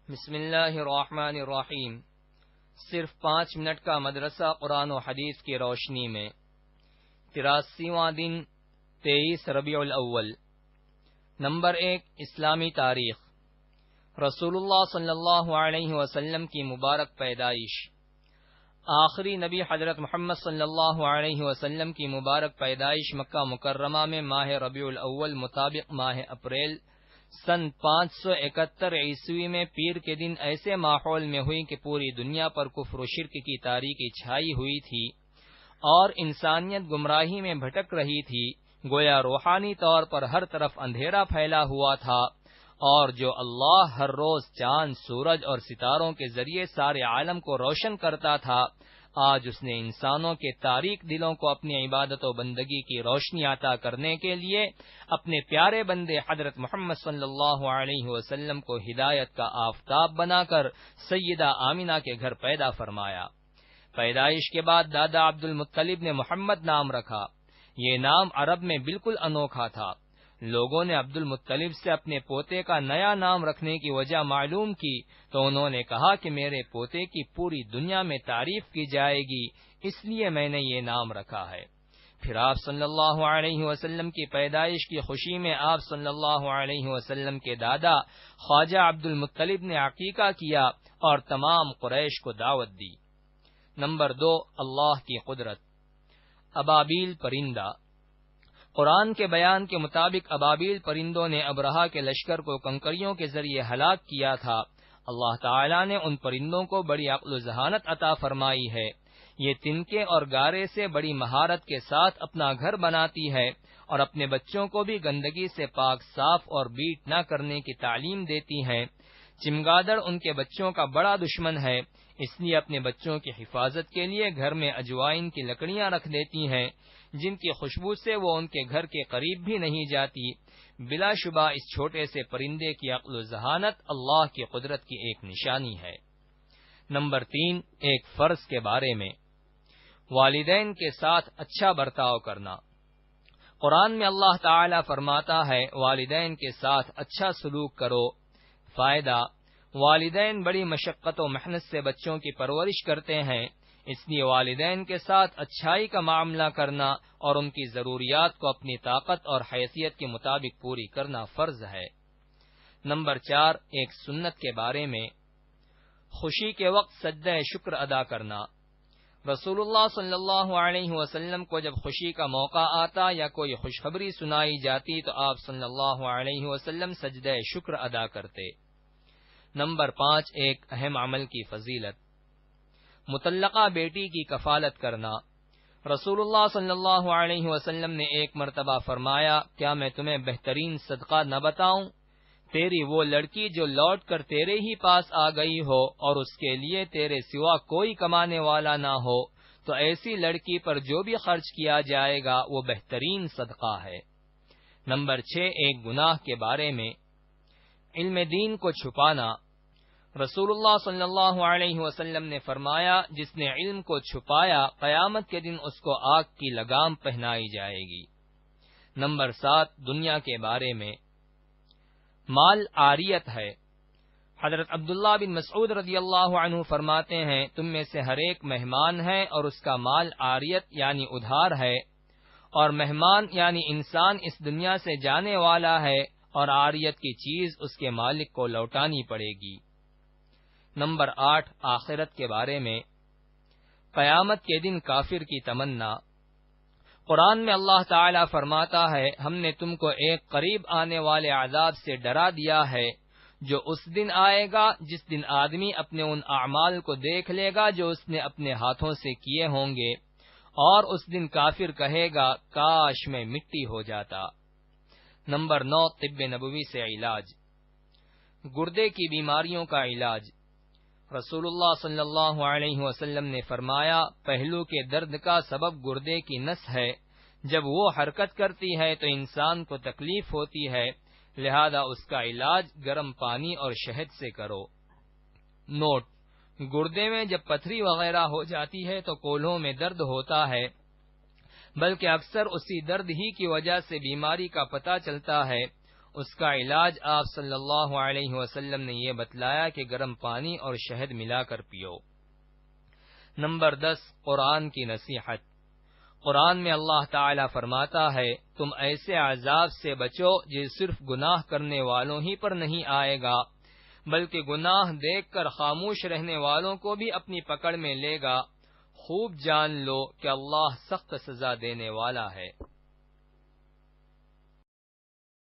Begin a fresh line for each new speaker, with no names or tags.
بسم اللہ الرحمن الرحیم۔ صرف 5 منٹ کا مدرسہ قرآن و حدیث کی روشنی میں 83واں دن 23 ربیع الاول۔ نمبر 1، اسلامی تاریخ۔ رسول اللہ صلی اللہ علیہ وسلم کی مبارک پیدائش۔ آخری نبی حضرت محمد صلی اللہ علیہ وسلم کی مبارک پیدائش مکہ مکرمہ میں ماہ ربیع الاول مطابق ماہ اپریل سن 571 عیسوی میں پیر کے دن ایسے ماحول میں ہوئی کہ پوری دنیا پر کفر و شرک کی تاریکی چھائی ہوئی تھی اور انسانیت گمراہی میں بھٹک رہی تھی۔ گویا روحانی طور پر ہر طرف اندھیرا پھیلا ہوا تھا، اور جو اللہ ہر روز چاند، سورج اور ستاروں کے ذریعے سارے عالم کو روشن کرتا تھا، آج اس نے انسانوں کے تاریک دلوں کو اپنی عبادت و بندگی کی روشنی عطا کرنے کے لیے اپنے پیارے بندے حضرت محمد صلی اللہ علیہ وسلم کو ہدایت کا آفتاب بنا کر سیدہ آمنہ کے گھر پیدا فرمایا۔ پیدائش کے بعد دادا عبد المطلب نے محمد نام رکھا۔ یہ نام عرب میں بالکل انوکھا تھا۔ لوگوں نے عبد المطلب سے اپنے پوتے کا نیا نام رکھنے کی وجہ معلوم کی تو انہوں نے کہا کہ میرے پوتے کی پوری دنیا میں تعریف کی جائے گی، اس لیے میں نے یہ نام رکھا ہے۔ پھر آپ صلی اللہ علیہ وسلم کی پیدائش کی خوشی میں آپ صلی اللہ علیہ وسلم کے دادا خواجہ عبد المطلب نے عقیقہ کیا اور تمام قریش کو دعوت دی۔ نمبر 2، اللہ کی قدرت۔ ابابیل پرندہ۔ قرآن کے بیان کے مطابق ابابیل پرندوں نے ابرہہ کے لشکر کو کنکریوں کے ذریعے ہلاک کیا تھا۔ اللہ تعالیٰ نے ان پرندوں کو بڑی عقل و ذہانت عطا فرمائی ہے۔ یہ تنکے اور گارے سے بڑی مہارت کے ساتھ اپنا گھر بناتی ہے اور اپنے بچوں کو بھی گندگی سے پاک صاف اور بیٹ نہ کرنے کی تعلیم دیتی ہیں۔ چمگادڑ ان کے بچوں کا بڑا دشمن ہے، اس لیے اپنے بچوں کی حفاظت کے لیے گھر میں اجوائن کی لکڑیاں رکھ دیتی ہیں، جن کی خوشبو سے وہ ان کے گھر کے قریب بھی نہیں جاتی۔ بلا شبہ اس چھوٹے سے پرندے کی عقل و ذہانت اللہ کی قدرت کی ایک نشانی ہے۔ نمبر 3، ایک فرض کے بارے میں۔ والدین کے ساتھ اچھا برتاؤ کرنا۔ قرآن میں اللہ تعالی فرماتا ہے، والدین کے ساتھ اچھا سلوک کرو۔ فائدہ: والدین بڑی مشقت و محنت سے بچوں کی پرورش کرتے ہیں، اس لیے والدین کے ساتھ اچھائی کا معاملہ کرنا اور ان کی ضروریات کو اپنی طاقت اور حیثیت کے مطابق پوری کرنا فرض ہے۔ نمبر 4، ایک سنت کے بارے میں۔ خوشی کے وقت سجدہ شکر ادا کرنا۔ رسول اللہ صلی اللہ علیہ وسلم کو جب خوشی کا موقع آتا یا کوئی خوشخبری سنائی جاتی تو آپ صلی اللہ علیہ وسلم سجدہ شکر ادا کرتے۔ نمبر 5، ایک اہم عمل کی فضیلت۔ مطلقہ بیٹی کی کفالت کرنا۔ رسول اللہ صلی اللہ علیہ وسلم نے ایک مرتبہ فرمایا، کیا میں تمہیں بہترین صدقہ نہ بتاؤں؟ تیری وہ لڑکی جو لوٹ کر تیرے ہی پاس آ گئی ہو اور اس کے لیے تیرے سوا کوئی کمانے والا نہ ہو، تو ایسی لڑکی پر جو بھی خرچ کیا جائے گا وہ بہترین صدقہ ہے۔ نمبر 6، ایک گناہ کے بارے میں۔ علم دین کو چھپانا۔ رسول اللہ صلی اللہ علیہ وسلم نے فرمایا، جس نے علم کو چھپایا قیامت کے دن اس کو آگ کی لگام پہنائی جائے گی۔ نمبر 7، دنیا کے بارے میں۔ مال عاریت ہے۔ حضرت عبداللہ بن مسعود رضی اللہ عنہ فرماتے ہیں، تم میں سے ہر ایک مہمان ہے اور اس کا مال عاریت یعنی ادھار ہے، اور مہمان یعنی انسان اس دنیا سے جانے والا ہے اور عاریت کی چیز اس کے مالک کو لوٹانی پڑے گی۔ نمبر 8، آخرت کے بارے میں۔ قیامت کے دن کافر کی تمنا۔ قرآن میں اللہ تعالی فرماتا ہے، ہم نے تم کو ایک قریب آنے والے عذاب سے ڈرا دیا ہے، جو اس دن آئے گا جس دن آدمی اپنے ان اعمال کو دیکھ لے گا جو اس نے اپنے ہاتھوں سے کیے ہوں گے، اور اس دن کافر کہے گا، کاش میں مٹی ہو جاتا۔ نمبر 9، طب نبوی سے علاج۔ گردے کی بیماریوں کا علاج۔ رسول اللہ صلی اللہ علیہ وسلم نے فرمایا، پہلو کے درد کا سبب گردے کی نس ہے، جب وہ حرکت کرتی ہے تو انسان کو تکلیف ہوتی ہے، لہذا اس کا علاج گرم پانی اور شہد سے کرو۔ نوٹ: گردے میں جب پتھری وغیرہ ہو جاتی ہے تو کولہوں میں درد ہوتا ہے، بلکہ اکثر اسی درد ہی کی وجہ سے بیماری کا پتہ چلتا ہے، اس کا علاج آپ صلی اللہ علیہ وسلم نے یہ بتلایا کہ گرم پانی اور شہد ملا کر پیو۔ نمبر 10، قرآن کی نصیحت۔ قرآن میں اللہ تعالی فرماتا ہے، تم ایسے عذاب سے بچو جو صرف گناہ کرنے والوں ہی پر نہیں آئے گا، بلکہ گناہ دیکھ کر خاموش رہنے والوں کو بھی اپنی پکڑ میں لے گا۔ خوب جان لو کہ اللہ سخت سزا دینے والا ہے۔